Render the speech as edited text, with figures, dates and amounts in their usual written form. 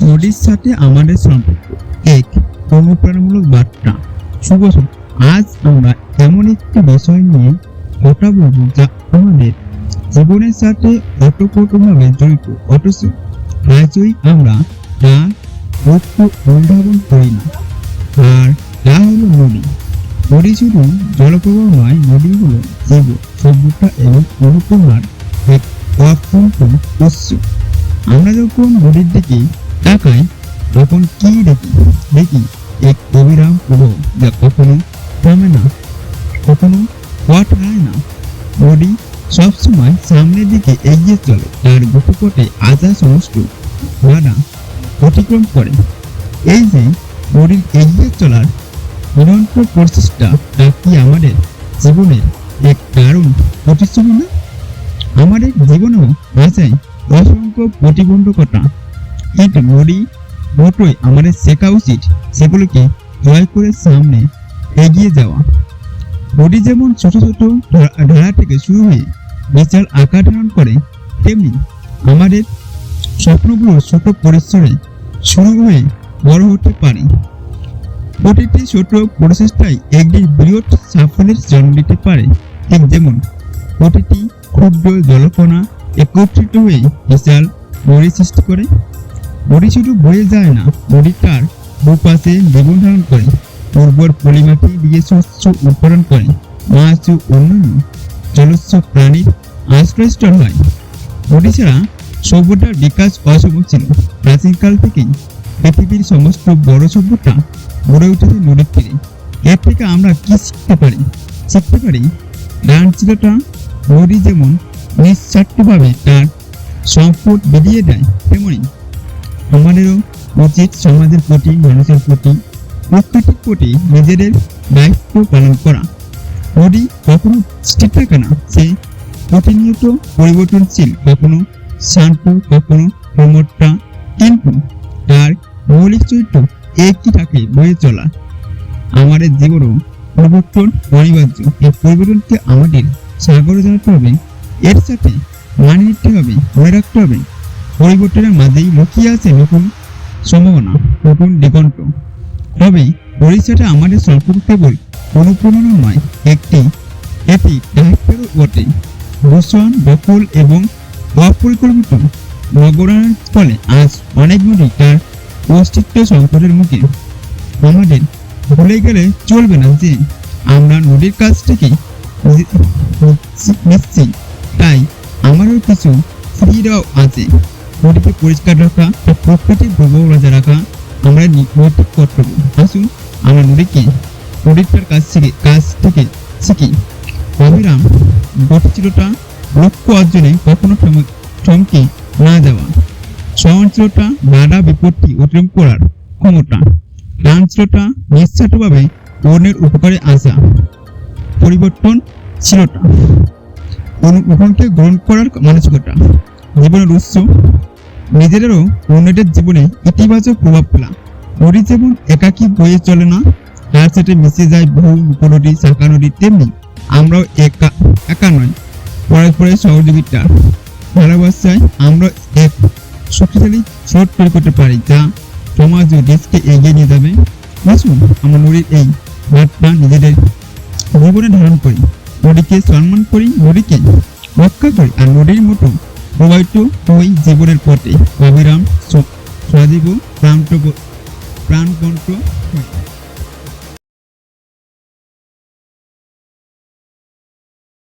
নদীর সাথে আমাদের সম্পর্ক এক অনুপ্রেরণামূলক বার্তা। শুভ সকাল। আজ আমরা এমন একটি বিষয় নিয়ে কথা বলব যা আমাদের জীবনের সাথে ওতপ্রোতভাবে জড়িত, অথচ প্রায়ই আমরা তা লক্ষ্য অনুধাবন করি না। আর তা হলো নদী। নদী শুধু জলপ্রবাহ নয়, নদী হলো জীবন, সভ্যতা এবং অনুপ্রেরণার এক অত্যন্ত উৎস। আমরা যখন নদীর দিকে তাকাই তখন কি দেখি এক অবিরাম প্রবাহ যা কখনো থামে না, কখনো পথ হারায় না। নদী সবসময় সামনের দিকে এগিয়ে চলে, তার গতিপথে আজাদ সমস্ত বাধা অতিক্রম করে। এই যে নদীর এগিয়ে চলার নিরন্তর প্রচেষ্টা, তা কি আমাদের জীবনের এক দারুণ প্রতিচ্ছবি না? আমাদের জীবনেও আছে অসংখ্য প্রতিবন্ধকতা, কিন্তু নদী মোটই আমাদের শেখা উচিত সেগুলোকে জয় করে সামনে এগিয়ে যাওয়া। নদী যেমন ছোট ছোট ধারা থেকে শুরু হয়ে বিশাল আকার ধারণ করে, তেমনি আমাদের স্বপ্নগুলো ছোট পরিসরে শুরু হয়ে বড় হতে পারে। প্রতিটি ছোট প্রচেষ্টাই একদিন বৃহৎ সাফল্যের জন্ম দিতে পারে। ঠিক যেমন প্রতিটি ক্ষুদ্র জলকণা একত্রিত হয়ে বিশাল নদী সৃষ্টি করে। নদী শুধু বয়ে যায় না, নদী তার দুপাশে জীবন ধারণ করে, উর্বর পলিমাটি দিয়ে শস্য উৎপাদন করে, মাছ ও অন্যান্য জলস্ব প্রাণীর আশ্রয়স্থল হয়। নদী ছাড়া সভ্যতার বিকাশ অসম্ভব ছিল। প্রাচীনকাল থেকেই পৃথিবীর সমস্ত বড় সভ্যতা গড়ে উঠেছে নদীর তীরে। এর থেকে আমরা কি শিখতে পারি দানশীলতা। নদী যেমন নিঃস্বার্থভাবে তার সম্পদ বিলিয়ে দেয়, তেমনি আমাদেরও উচিত সমাজের প্রতি, মানুষের প্রতি, প্রকৃতির প্রতি নিজেদের দায়িত্ব পালন করা। নদী কখনো স্থির থাকে না, সে প্রতিনিয়ত পরিবর্তনশীল, কখনো শান্ত, কখনো প্রমত্তা, কিন্তু তার মৌলিক চরিত্র একই থাকে, বয়ে চলা। আমাদের জীবনও পরিবর্তন অনিবার্য। এই পরিবর্তনকে আমাদের স্বাগত জানাতে হবে, এর সাথে মানিয়ে নিতে হবে। মনে রাখতে হবে, পরিবর্তনের মাঝেই লুকিয়ে আছে নতুন সম্ভাবনা, নতুন দিগন্ত। তবে ভবিষ্যতে আমাদের সম্পর্ক কেবল অনুপ্রেরণা নয়, এটি দায়িত্বেরও বটে। দূষণ, দখল এবং অপরিকল্পিত নগরায়নের ফলে আজ অনেক নদী তার অস্তিত্ব সংকটের মুখে। আমাদের ভুলে গেলে চলবে না যে আমরা নদীর কাছ থেকে নিচ্ছি, তাই আমারও কিছু ফিরিয়ে দেওয়া আছে। নদীকে পরিষ্কার রাখা, প্রকৃতির প্রবাহ বজায় রাখা আমরা নৈতিক কর্তব্য। আসুন আমরা নদীটার কাছ থেকে শিখি অবিরাম গতিশীলতা, লক্ষ্য অর্জনে কখনো থমকে না যাওয়া, সহনশীলতা, বাধা বিপত্তি অতিক্রম করার ক্ষমতা, দানশীলতা, নিঃস্বার্থভাবে অন্যের উপকারে আসা, পরিবর্তনশীলতা, অনুভবকে গ্রহণ করার মানসিকতা, জীবনের উৎস, নিজেদেরও অন্যদের জীবনে ইতিবাচক প্রভাব ফেলা। নদী যেমন একাকী বয়ে চলে না, তার সাথে মিশে যায় বহু উপনদী, শাখা নদী, তেমনি আমরাও একা নয়, পরে সহযোগিতা, ভালোবাসায় আমরা এক শক্তিশালী স্রোত তৈরি করতে পারি, যা সমাজ ও দেশকে এগিয়ে নিয়ে যাবে। আসুন আমরা নদীর এই বার্তা নিজেদের জীবনে ধারণ করি, নদীকে সম্মান করি, নদীকে রক্ষা করি, আর নদীর মতো প্রবাহিত হই জীবনের পথে, অবিরাম সজীব প্রাণবন্ত হয়।